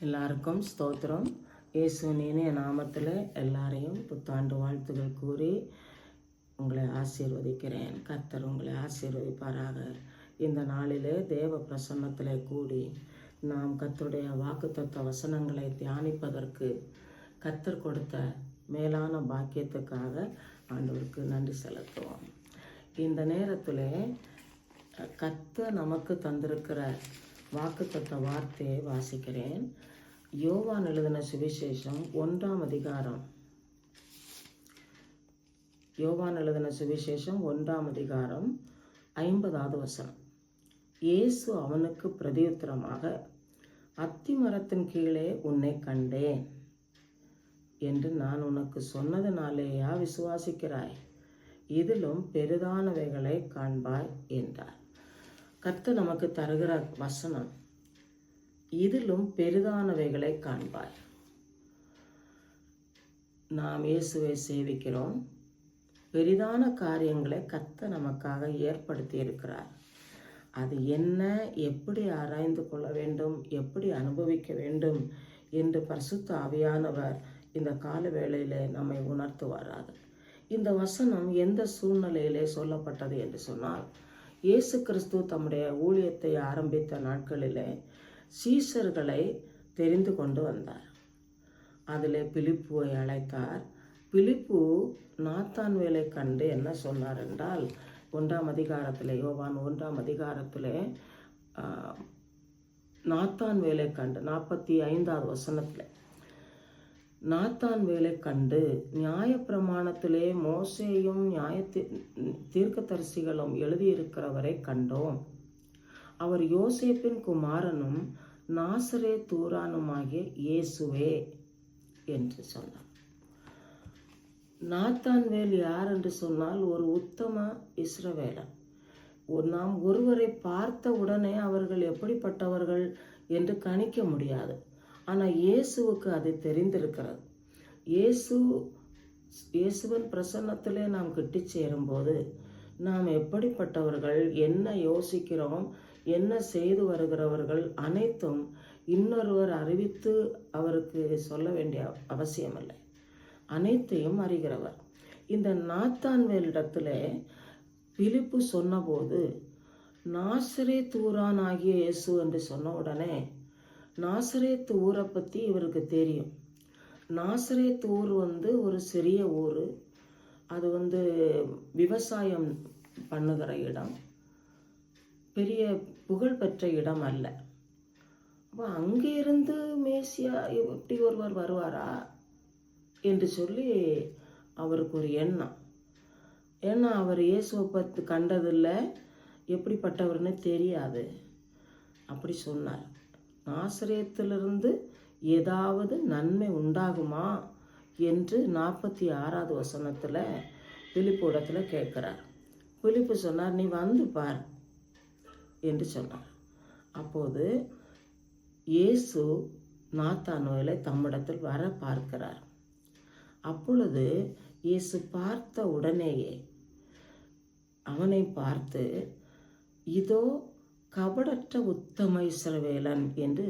எல்லாருக்கும் ஸ்தோத்திரம். இயேசுவின் இனிய நாமத்தில் எல்லாரையும் புத்தாண்டு வாழ்த்துக்கள் கூறி உங்களை ஆசீர்வதிக்கிறேன். கர்த்தர் உங்களை ஆசீர்வதிப்பாராக. இந்த நாளிலே தேவ பிரசன்னத்திலே கூடி நாம் கர்த்தருடைய வாக்குத்தத்த வசனங்களை தியானிப்பதற்கு கர்த்தர் கொடுத்த மேலான பாக்கியத்துக்காக ஆண்டவருக்கு நன்றி செலுத்துவோம். இந்த நேரத்தில் கர்த்தர் நமக்கு தந்திருக்கிற வாக்குத்தத்த வார்த்தையை வாசிக்கிறேன். யோவான் எழுதின சுவிசேஷம் 1ஆம் அதிகாரம். யோவான் எழுதின சுவிசேஷம் 1ஆம் அதிகாரம் 50வது வசனம். இயேசு அவனுக்கு பிரதியுத்தரமாக, அத்தி மரத்தின் கீழே உன்னை கண்டேன் என்று நான் உனக்கு சொன்னதுனாலேயா விசுவாசிக்கிறாய்? இதிலும் பெரிதானவைகளை காண்பாய் என்றார். கர்த்தர் நமக்கு தருகிற வசனம், இதிலும் பெரிதானவைகளை காண்பாய். நாம் இயேசுவை சேவிக்கிறோம். பெரிதான காரியங்களை கர்த்தர் நமக்காக ஏற்படுத்தி இருக்கிறார். அது என்ன, எப்படி ஆராய்ந்து கொள்ள வேண்டும், எப்படி அனுபவிக்க வேண்டும் என்று பரிசுத்த ஆவியானவர் இந்த கால வேளையிலே நம்மை உணர்த்துவாராக. இந்த வசனம் எந்த சூழ்நிலையிலே சொல்லப்பட்டது என்று சொன்னால், இயேசு கிறிஸ்து தம்முடைய ஊழியத்தை ஆரம்பித்த நாட்களிலே சீஷர்களை தெரிந்து கொண்டு வந்தார். அதில் பிலிப்புவை அழைத்தார். பிலிப்பு நாத்தான் வேலை கண்டு என்ன சொன்னார் என்றால், 1ஆம் அதிகாரத்தில், யோவான் 1ஆம் அதிகாரத்தில் நாத்தான் வேலை கண்டு 45வது வசனத்தில், நாத்தான் வேலை கண்டு நியாயப்பிரமாணத்திலே மோசேயும் தீர்க்கதரிசிகளும் எழுதியிருக்கிறவரை கண்டோம். அவர் யோசேப்பின் குமாரனும் நாசரேத் ஊரானுமாகிய இயேசுவே என்று சொன்னார். நாத்தான்வேல் யார் என்று சொன்னால் ஒரு உத்தம இஸ்ரவேலன். நாம் ஒருவரை பார்த்த உடனே அவர்கள் எப்படிப்பட்டவர்கள் என்று கணிக்க முடியாது. ஆனால் இயேசுவுக்கு அது தெரிந்திருக்கிறது. இயேசுவின் பிரசன்னத்திலே நாம் கிட்டி சேரும்போது நாம் எப்படிப்பட்டவர்கள், என்ன யோசிக்கிறோம், என்ன செய்து வருகிறவர்கள் அனைத்தும் இன்னொருவர் அறிவித்து அவருக்கு சொல்ல வேண்டிய அவசியமில்லை. அனைத்தையும் அறிகிறவர். இந்த நாத்தான்வேலிடத்துல பிலிப்பு சொன்னபோது நாசரேத் ஊரான் ஆகிய இயேசு என்று சொன்ன உடனே, நாசரேத் ஊரை பற்றி இவருக்கு தெரியும். நாசரேத் ஊர் ஒரு சிறிய ஊர். அது விவசாயம் பண்ணுகிற இடம், பெரிய புகழ்பெற்ற இடம் அல்ல. அப்போ அங்கிருந்து மேசியா இப்படி ஒருவர் வருவாரா என்று சொல்லி அவருக்கு ஒரு எண்ணம். ஏன்னா அவர் இயேசுவை பற்றி கண்டதில்லை, எப்படிப்பட்டவர்னு தெரியாது. அப்படி சொன்னார். நாசரேத்திலிருந்து ஏதாவது நன்மை உண்டாகுமா என்று 46வது வசனத்தில் பிலிப்பு இடத்துல கேட்குறார். பிலிப்பு சொன்னார், நீ வந்து பார் என்று சொன்னார். அப்போது இயேசு நாத்தான்வேலை தம்மிடத்தில் வர பார்க்கிறார். அப்பொழுது இயேசு பார்த்த உடனேயே அவனை பார்த்து, இதோ கபடற்ற உத்தம இஸ்ரவேலன் என்று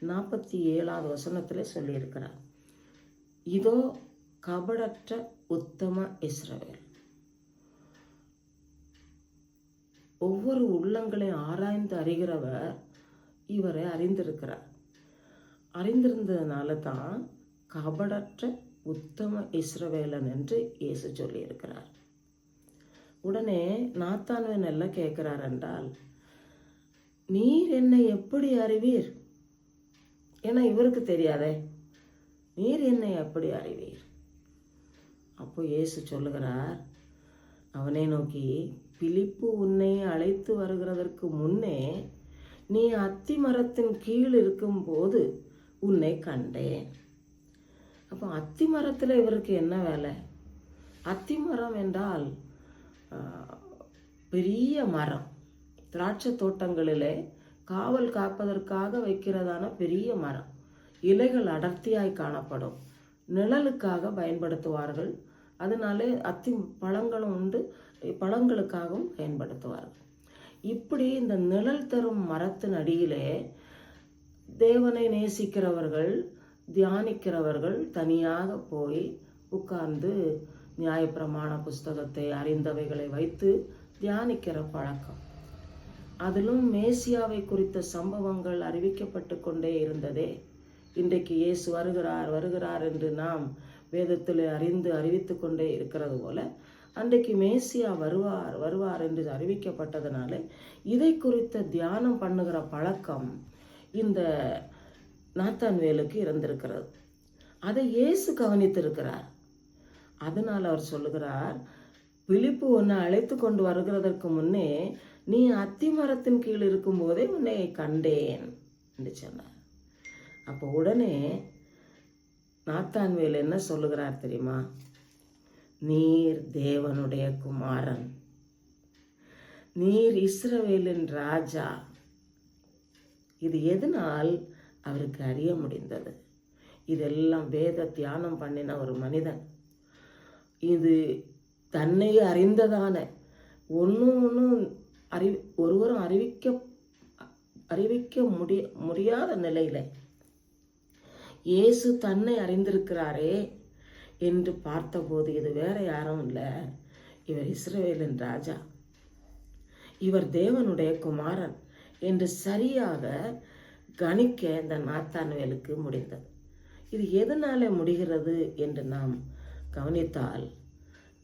47வது வசனத்தில் சொல்லியிருக்கிறார். இதோ கபடற்ற உத்தம இஸ்ரவேல். ஒவ்வொரு உள்ளங்களையும் ஆராய்ந்து அறிகிறவர் இவரை அறிந்திருக்கிறார். அறிந்திருந்ததுனால தான் கபடற்ற உத்தம இஸ்ரவேலன் என்று இயேசு சொல்லியிருக்கிறார். உடனே நாத்தான்வேல் என்ன கேட்கிறார் என்றால், நீர் என்னை எப்படி அறிவீர்? ஏன்னா இவருக்கு தெரியாதே, நீர் என்னை எப்படி அறிவீர்? அப்போ இயேசு சொல்லுகிறார் அவனை நோக்கி, பிலிப்பு உன்னை அழைத்து வருகிறதற்கு முன்னே நீ அத்தி மரத்தின் கீழ் இருக்கும்போது உன்னை கண்டேன். அப்போ அத்தி மரத்தில் இவருக்கு என்ன வேலை? அத்தி மரம் என்றால் பெரிய மரம். திராட்சை தோட்டங்களிலே காவல் காப்பதற்காக வைக்கிறதான பெரிய மரம். இலைகள் அடர்த்தியாய் காணப்படும். நிழலுக்காக பயன்படுத்துவார்கள். அதனாலே அத்தி பழங்களும் உண்டு, பழங்களுக்காகவும் பயன்படுத்துவார்கள். இப்படி இந்த நிழல் தரும் மரத்தின் அடியிலே தேவனை நேசிக்கிறவர்கள், தியானிக்கிறவர்கள் தனியாக போய் உட்கார்ந்து நியாயப்பிரமாண புஸ்தகத்தை அறிந்தவைகளை வைத்து தியானிக்கிற பழக்கம். அதிலும் மேசியாவை குறித்த சம்பவங்கள் அறிவிக்கப்பட்டு கொண்டே இருந்ததே. இன்றைக்கு இயேசு வருகிறார் வருகிறார் என்று நாம் வேதத்தில் அறிவித்து கொண்டே இருக்கிறது போல, அன்றைக்கு மேசியா வருவார் வருவார் என்று அறிவிக்கப்பட்டதுனால இதை குறித்த தியானம் பண்ணுகிற பழக்கம் இந்த நாத்தான்வேலுக்கு இருந்திருக்கிறது. அதை இயேசு கவனித்திருக்கிறார். அதனால் அவர் சொல்லுகிறார், பிலிப்பு உன்னை அழைத்து கொண்டு வருகிறதற்கு முன்னே நீ அத்தி மரத்தின் கீழ் இருக்கும்போதே உன்னை கண்டேன் என்று சொன்னார். அப்போ உடனே நாத்தான்வேல் என்ன சொல்லுகிறார் தெரியுமா? நீர் தேவனுடைய குமாரன், நீர் இஸ்ரவேலின் ராஜா. இது எதனால் அவருக்கு அறிய முடிந்தது? இதெல்லாம் வேத தியானம் பண்ணின ஒரு மனிதன். இது தன்னை அறிந்ததான ஒன்றும் ஒருவரும் அறிவிக்க முடியாத நிலையில இயேசு தன்னை அறிந்திருக்கிறாரே என்று பார்த்தபோது, இது வேற யாரும் இல்லை, இவர் இஸ்ரவேலின் ராஜா, இவர் தேவனுடைய குமாரன் என்று சரியாக கணிக்க இந்த நாத்தான்வேலுக்கு முடிந்தது. இது எதனால முடிகிறது என்று நாம் கவனித்தால்,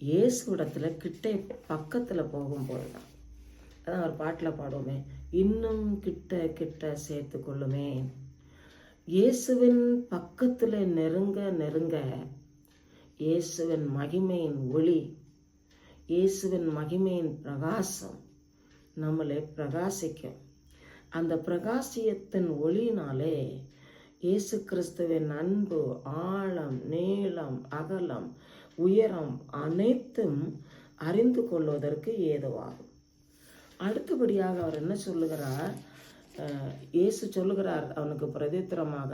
இயேசுவிடத்துல கிட்டே பக்கத்தில் போகும்போது தான். அதான் ஒரு பாட்டில் பாடுவோமே, இன்னும் கிட்ட கிட்ட சேர்த்து கொள்ளுமே. இயேசுவின் பக்கத்தில் நெருங்க நெருங்க இயேசுவின் மகிமையின் ஒளி, இயேசுவின் மகிமையின் பிரகாசம் நம்மளை பிரகாசிக்கும். அந்த பிரகாசியத்தின் ஒளியினாலே இயேசு கிறிஸ்துவின் அன்பு, ஆழம், நீளம், அகலம், உயரம் அனைத்தும் அறிந்து கொள்வதற்கு ஏதுவாகும். அடுத்தபடியாக அவர் என்ன சொல்லுகிறார்? இயேசு சொல்லுகிறார் அவனுக்கு பிரதித்திரமாக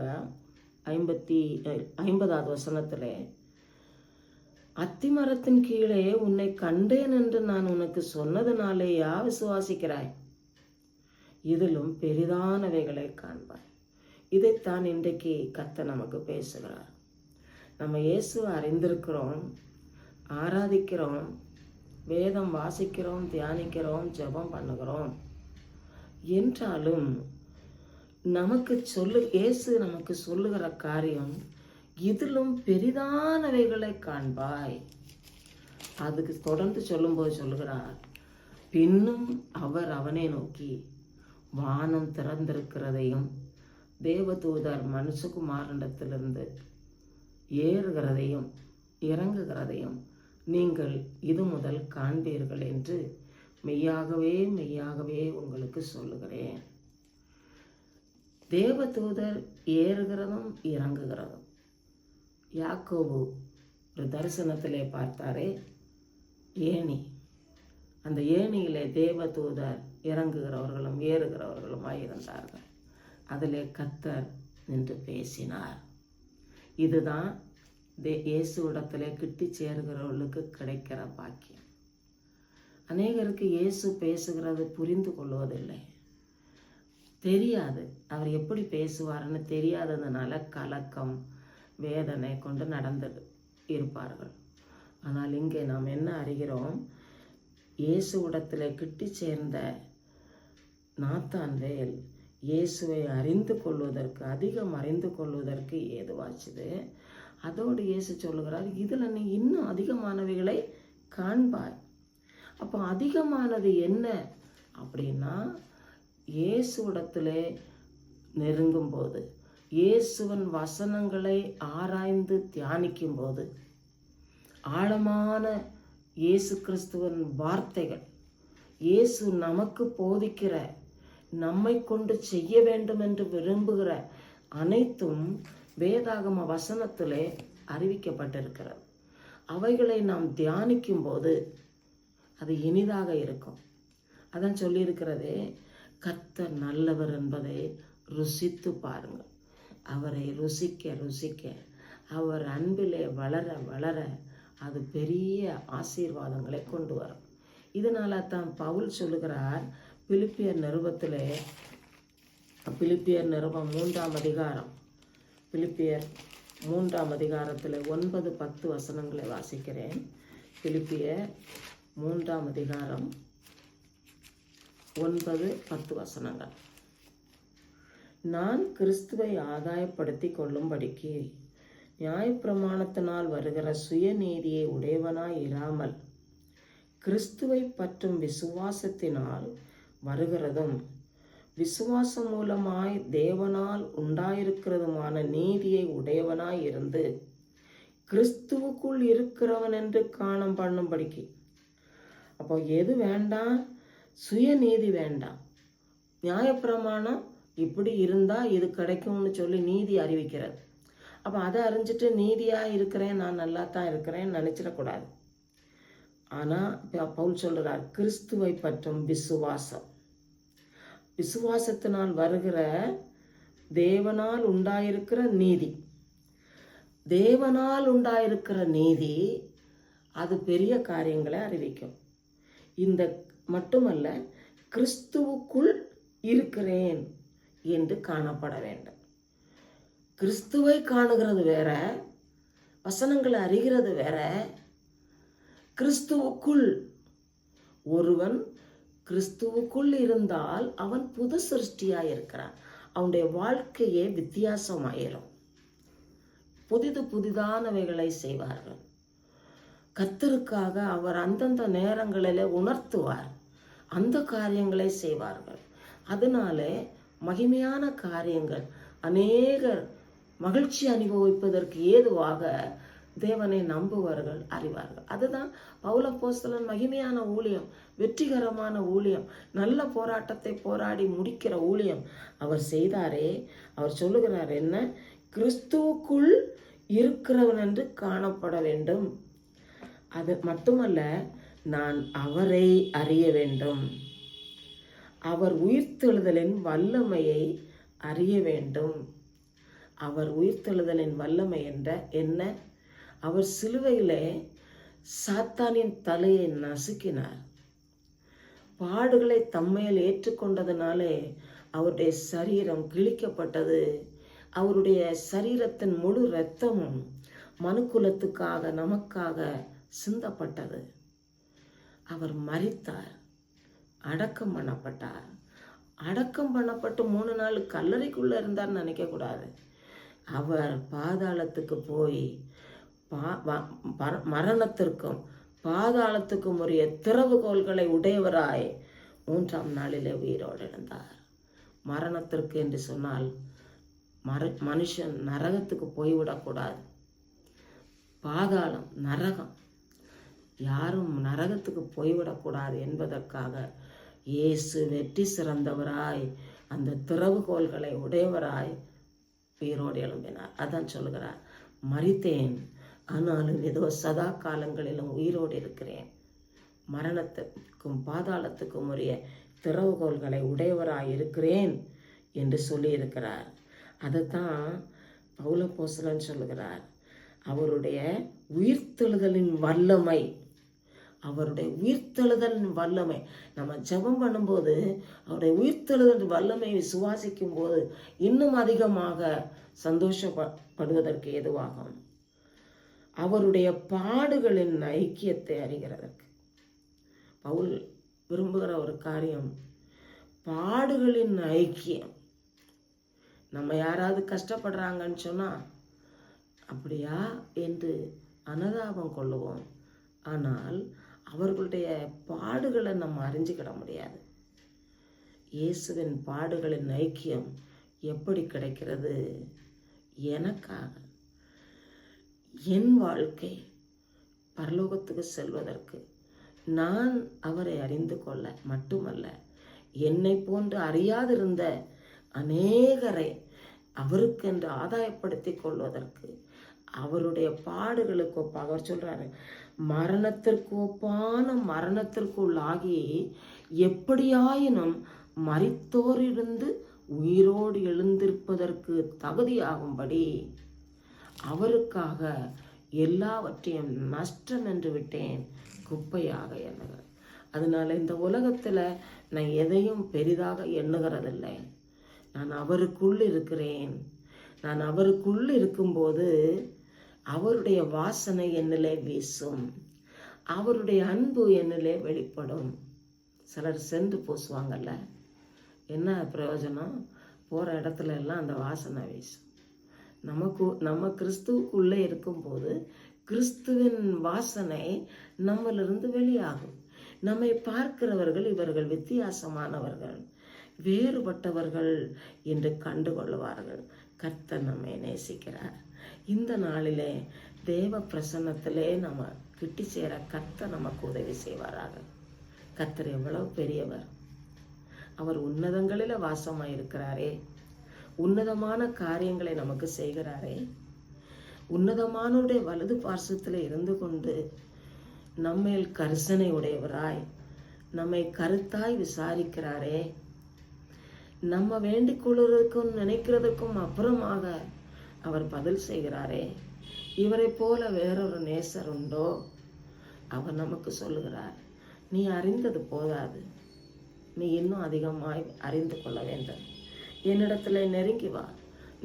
50வது வசனத்திலே, அத்திமரத்தின் கீழே உன்னை கண்டேன் என்று நான் உனக்கு சொன்னதுனாலேயா விசுவாசிக்கிறாய்? இதிலும் பெரிதானவைகளை காண்பாய். இதைத்தான் இன்றைக்கு கர்த்தர் நமக்கு பேசுகிறார். நம்ம இயேசுவை அறிந்திருக்கிறோம், ஆராதிக்கிறோம், வேதம் வாசிக்கிறோம், தியானிக்கிறோம், ஜெபம் பண்ணுகிறோம். என்றாலும் இயேசு நமக்கு சொல்லுகிற காரியம், இதிலும் பெரிதானவைகளை காண்பாய். அதுக்கு தொடர்ந்து சொல்லும்போது சொல்லுகிறார், பின்னும் அவர் அவனை நோக்கி வானம் திறந்திருக்கிறதையும் தேவதூதர் மனுஷகுமாரனிடத்திலிருந்து ஏறுகிறதையும் இறங்குகிறதையும் நீங்கள் இது முதல் காண்பீர்கள் என்று மெய்யாகவே மெய்யாகவே உங்களுக்கு சொல்லுகிறேன். தேவதூதர் ஏறுகிறதும் இறங்குகிறதும். யாக்கோபு ஒரு தரிசனத்திலே பார்த்தாரே ஏணி, அந்த ஏணியிலே தேவதூதர் இறங்குகிறவர்களும் ஏறுகிறவர்களுமாய் இருந்தார்கள். அதிலே கர்த்தர் நின்று பேசினார். இதுதான் இயேசுவிடத்திலே கிட்டி சேருகிறவர்களுக்கு கிடைக்கிற பாக்கியம். அநேகருக்கு இயேசு பேசுகிறது புரிந்து கொள்வதில்லை, தெரியாது. அவர் எப்படி பேசுவார்னு தெரியாததுனால கலக்கம், வேதனை கொண்டு நடந்து இருப்பார்கள். ஆனால் இங்கே நாம் என்ன அறிகிறோம்? இயேசுவிடத்திலே கிட்டி சேர்ந்த நாத்தான்வேல் இயேசுவை அறிந்து கொள்வதற்கு, அதிகம் அறிந்து கொள்வதற்கு ஏதுவாச்சுது. அதோடு இயேசு சொல்லுகிறார், இதில் நீ இன்னும் அதிகமானவைகளை காண்பாய். அப்போ அதிகமானது என்ன அப்படின்னா, இயேசுவிடத்திலே நெருங்கும் போது, இயேசுவின் வசனங்களை ஆராய்ந்து தியானிக்கும் போது, ஆழமான இயேசு கிறிஸ்துவின் வார்த்தைகள், இயேசு நமக்கு போதிக்கிற, நம்மை கொண்டு செய்ய வேண்டும் என்று விரும்புகிற அனைத்தும் வேதாகம வசனத்திலே அறிவிக்கப்பட்டிருக்கிறது. அவைகளை நாம் தியானிக்கும் போது அது இனிதாக இருக்கும். அதான் சொல்லியிருக்கிறதே, கர்த்தர் நல்லவர் என்பதை ருசித்து பாருங்கள். அவரை ருசிக்க ருசிக்க, அவர் அன்பிலே வளர வளர அது பெரிய ஆசீர்வாதங்களை கொண்டு வரும். இதனால தான் பவுல் சொல்லுகிறார், பிலிப்பியர் நிருபத்திலே பிலிப்பியர் நிருபம் 3ஆம் அதிகாரம், பிலிப்பியர் 3ஆம் அதிகாரத்தில் 9-10 வசனங்களை வாசிக்கிறேன். பிலிப்பியர் 3ஆம் அதிகாரம் 9-10 வசனங்கள். நான் கிறிஸ்துவை ஆதாயப்படுத்தி கொள்ளும்படிக்கு நியாயப்பிரமாணத்தினால் வருகிற சுயநீதியை உடையவனாய் இராமல் கிறிஸ்துவை பற்றும் விசுவாசத்தினால் வருகிறதும் விசுவாசம் மூலமாய் தேவனால் உண்டாயிருக்கிறதுமான நீதியை உடையவனாய் இருந்து கிறிஸ்துவுக்குள் இருக்கிறவன் என்று காணம் பண்ணும்படிக்கு. அப்போ எது வேண்டாம்? சுயநீதி வேண்டாம். நியாயப்பிரமாணம் இப்படி இருந்தால் இது கிடைக்கும்னு சொல்லி நீதி அறிவிக்கிறது. அப்போ அதை அறிஞ்சிட்டு நீதியாக இருக்கிறேன், நான் நல்லா தான் இருக்கிறேன்னு நினச்சிடக்கூடாது. ஆனால் பவுல் சொல்கிறார், கிறிஸ்துவை பற்றும் விசுவாசம், விசுவாசத்தினால் வருகிற தேவனால் உண்டாயிருக்கிற நீதி. தேவனால் உண்டாயிருக்கிற நீதி அது பெரிய காரியங்களை அறிவிக்கும். இந்த மட்டுமல்ல, கிறிஸ்துவுக்குள் இருக்கிறேன் என்று காணப்பட வேண்டும். கிறிஸ்துவை காணுகிறது வேற, வசனங்களை அறிகிறது வேற. கிறிஸ்துவுக்குள், ஒருவன் கிறிஸ்துவுக்குள் இருந்தால் அவன் புது சிருஷ்டியாக இருக்கிறான். அவனுடைய வாழ்க்கையே வித்தியாசமாயிரும். புதிதானவைகளை செய்வார்கள். கர்த்தருக்காக அவர் அந்தந்த நேரங்களில் உணர்த்துவார், அந்த காரியங்களை செய்வார்கள். அதனால மகிமையான காரியங்கள் அநேகர் மகிழ்ச்சி அனுபவிப்பதற்கு ஏதுவாக தேவனை நம்புவார்கள், அறிவார்கள். அதுதான் பவுல் அப்போஸ்தலன் மகிமையான ஊழியம், வெற்றிகரமான ஊழியம், நல்ல போராட்டத்தை போராடி முடிக்கிற ஊழியம் அவர் செய்தாரே. அவர் சொல்லுகிறார் என்ன? கிறிஸ்துவுக்குள் இருக்கிறவன் என்று காணப்பட வேண்டும். அது மட்டுமல்ல, நான் அவரை அறிய வேண்டும். அவர் உயிர்த்தெழுதலின் வல்லமையை அறிய வேண்டும். அவர் உயிர்த்தெழுதலின் வல்லமை என்ற என்ன? அவர் சிலுவையிலே சாத்தானின் தலையை நசுக்கினார். பாடுகளை தம்மையில் ஏற்றுக்கொண்டதுனாலே அவருடைய சரீரம் கிழிக்கப்பட்டது. அவருடைய சரீரத்தின் முழு இரத்தமும் மனுக்குலத்துக்காக நமக்காக சிந்தப்பட்டது. அவர் மரித்தார், அடக்கம் பண்ணப்பட்டார். அடக்கம் பண்ணப்பட்டு 3 நாள் கல்லறைக்குள்ளே இருந்தார்னு நினைக்கக்கூடாது. அவர் பாதாளத்துக்கு போய் மரணத்திற்கும் பாதாளத்துக்கும் உரிய திறவுகோல்களை உடையவராய் 3ஆம் நாளிலே உயிரோடு எழுந்தார். மரணத்திற்கு என்று சொன்னால் மனுஷன் நரகத்துக்கு போய்விடக்கூடாது. பாதாளம், நரகம், யாரும் நரகத்துக்கு போய்விடக்கூடாது என்பதற்காக இயேசு வெற்றி சிறந்தவராய் அந்த திறவுகோல்களை உடையவராய் உயிரோடு எழும்பினார். அதான் சொல்கிறார், மரித்தேன் ஆனாலும் ஏதோ சதா காலங்களிலும் உயிரோடு இருக்கிறேன், மரணத்துக்கும் பாதாளத்துக்கும் உரிய திறவுகோல்களை உடையவராய் இருக்கிறேன் என்று சொல்லியிருக்கிறார். அதைத்தான் பவுல் அப்போஸ்தலன் சொல்லுகிறார். அவருடைய உயிர்த்தெழுதலின் வல்லமை, அவருடைய உயிர்த்தெழுதலின் வல்லமை. நம்ம ஜெபம் பண்ணும்போது அவருடைய உயிர்த்தெழுதலின் வல்லமையை விசுவாசிக்கும் போது இன்னும் அதிகமாக சந்தோஷப்படுவதற்கு ஏதுவாகும். அவருடைய பாடுகளின் ஐக்கியத்தை அறிகிறதற்கு பவுல் விரும்புகிற ஒரு காரியம் பாடுகளின் ஐக்கியம். நம்ம யாராவது கஷ்டப்படுறாங்கன்னு சொன்னால் அப்படியா என்று அனுதாபம் கொள்ளுவோம். ஆனால் அவர்களுடைய பாடுகளை நம்ம அறிஞ்சிக்கிட முடியாது. இயேசுவின் பாடுகளின் ஐக்கியம் எப்படி கிடைக்கிறது? எனக்காக என் வாழ்க்கை பரலோகத்துக்கு செல்வதற்கு நான் அவரை அறிந்து கொள்ள மட்டுமல்ல, என்னை போன்று அறியாதிருந்த அநேகரை அவருக்கென்று ஆதாயப்படுத்தி கொள்வதற்கு, அவருடைய பாடுகளுக்கு ஒப்பாக அவர் சொல்றாரு, மரணத்திற்கு ஒப்பான மரணத்திற்குள்ளாகி எப்படியாயினும் மரித்தோரிலிருந்து உயிரோடு எழுந்திருப்பதற்கு தகுதியாகும்படி அவருக்காக எல்லாவற்றையும் நஷ்டம் என்று விட்டேன், குப்பையாக எண்ணுகிறேன். அதனால இந்த உலகத்தில் நான் எதையும் பெரிதாக எண்ணுகிறதில்லை. நான் அவருக்குள் இருக்கிறேன். நான் அவருக்குள் இருக்கும்போது அவருடைய வாசனை என்னிலே வீசும். அவருடைய அன்பு என்னிலே வெளிப்படும். சிலர் சென்று பூசுவாங்கல்ல, என்ன பிரயோஜனம்? போகிற இடத்துல எல்லாம் அந்த வாசனை வீசும். நம்ம கிறிஸ்துவுக்குள்ளே இருக்கும்போது கிறிஸ்துவின் வாசனை நம்மளிருந்து வெளியாகும். நம்மை பார்க்கிறவர்கள் இவர்கள் வித்தியாசமானவர்கள், வேறுபட்டவர்கள் என்று கண்டுகொள்வார்கள். கர்த்தர் நம்மை நேசிக்கிறார். இந்த நாளிலே தேவ பிரசன்னத்திலே நம்ம கிட்டி சேர கர்த்தர் நமக்கு உதவி செய்வாராக. கர்த்தர் எவ்வளவு பெரியவர்! அவர் உன்னதங்களில் வாசமாயிருக்கிறாரே, உன்னதமான காரியங்களை நமக்கு செய்கிறாரே, உன்னதமானுடைய வலது பார்சத்தில் இருந்து கொண்டு நம்மேல் கரிசனை உடையவராய் நம்மை கருத்தாய் விசாரிக்கிறாரே, நம்ம வேண்டிக் கொள்வதற்கும் நினைக்கிறதுக்கும் அப்புறமாக அவர் பதில் செய்கிறாரே. இவரை போல வேறொரு நேசர் உண்டோ? அவர் நமக்கு சொல்லுகிறார், நீ அறிந்தது போதாது, நீ இன்னும் அதிகமாய் அறிந்து கொள்ள வேண்டும். என்னிடத்துல நெருங்கி வா.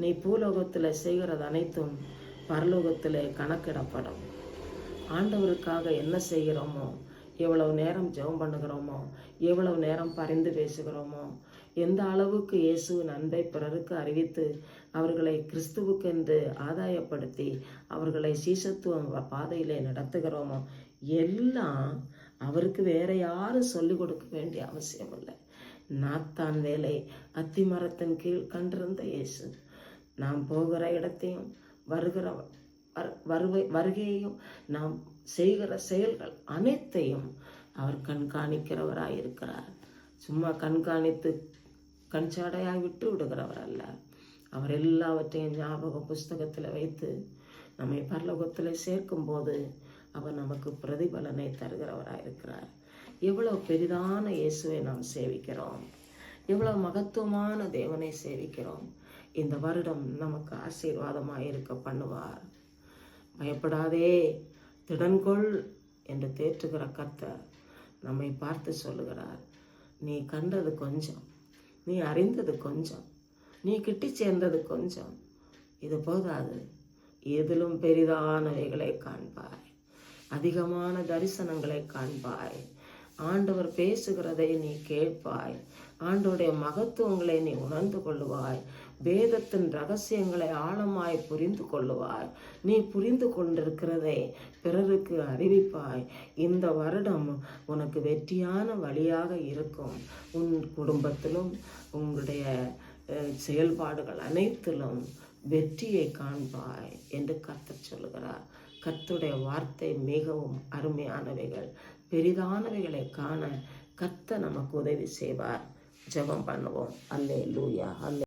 நீ பூலோகத்தில் செய்கிறது அனைத்தும் பரலோகத்தில் கணக்கிடப்படும். ஆண்டவருக்காக என்ன செய்கிறோமோ, எவ்வளவு நேரம் ஜெபம் பண்ணுகிறோமோ, எவ்வளவு நேரம் பரிந்து பேசுகிறோமோ, எந்த அளவுக்கு இயேசுவின் அன்பை பிறருக்கு அறிவித்து அவர்களை கிறிஸ்துவுக்கென்று ஆதாயப்படுத்தி அவர்களை சீசத்துவ பாதையிலே நடத்துகிறோமோ, எல்லாம் அவருக்கு வேற யாரும் சொல்லிக் கொடுக்க வேண்டிய அவசியம் இல்லை. நாத்தான் வேலை அத்திமரத்தின் கீழ் கண்டிருந்த இயேசு நாம் போகிற இடத்தையும் வருகையையும் நாம் செய்கிற செயல்கள் அனைத்தையும் அவர் கண்காணிக்கிறவராயிருக்கிறார். சும்மா கண்காணித்து கண்சாடையாய் விட்டு விடுகிறவர் அல்ல. அவர் எல்லாவற்றையும் ஞாபக புஸ்தகத்தில் வைத்து நம்மை பரலோகத்தில் சேர்க்கும் போது அவர் நமக்கு பிரதிபலனை தருகிறவராயிருக்கிறார். எவ்வளவு பெரிதான இயேசுவை நாம் சேவிக்கிறோம், எவ்வளவு மகத்துவமான தேவனை சேவிக்கிறோம். இந்த வருடம் நமக்கு ஆசீர்வாதமாக இருக்க பண்ணுவார். பயப்படாதே, திடன்கொள் என்று தேற்றுகிற கர்த்தர் நம்மை பார்த்து சொல்லுகிறார், நீ கண்டது கொஞ்சம், நீ அறிந்தது கொஞ்சம், நீ கிட்டி சேர்ந்தது கொஞ்சம், இது போதாது, எதிலும் பெரிதானவைகளை காண்பாய், அதிகமான தரிசனங்களை காண்பாய், ஆண்டவர் பேசுகிறதை நீ கேட்பாய், ஆண்டவருடைய மகத்துவங்களை நீ உணர்ந்து கொள்ளுவாய், வேதத்தின் ரகசியங்களை ஆழமாய் புரிந்து கொள்ளுவாய், நீ புரிந்து கொண்டிருக்கிறதை பிறருக்கு அறிவிப்பாய். இந்த வருடம் உனக்கு வெற்றியான வழியாக இருக்கும். உன் குடும்பத்திலும் உங்களுடைய செயல்பாடுகள் அனைத்திலும் வெற்றியை காண்பாய் என்று கர்த்தர் சொல்லுகிறார். கர்த்தருடைய வார்த்தை மிகவும் அருமையானவைகள், பெரிதானவைகளை காண கர்த்தர் நமக்கு உதவி செய்வார். ஜெபம் பண்ணுவோம். அல்லேலூயா.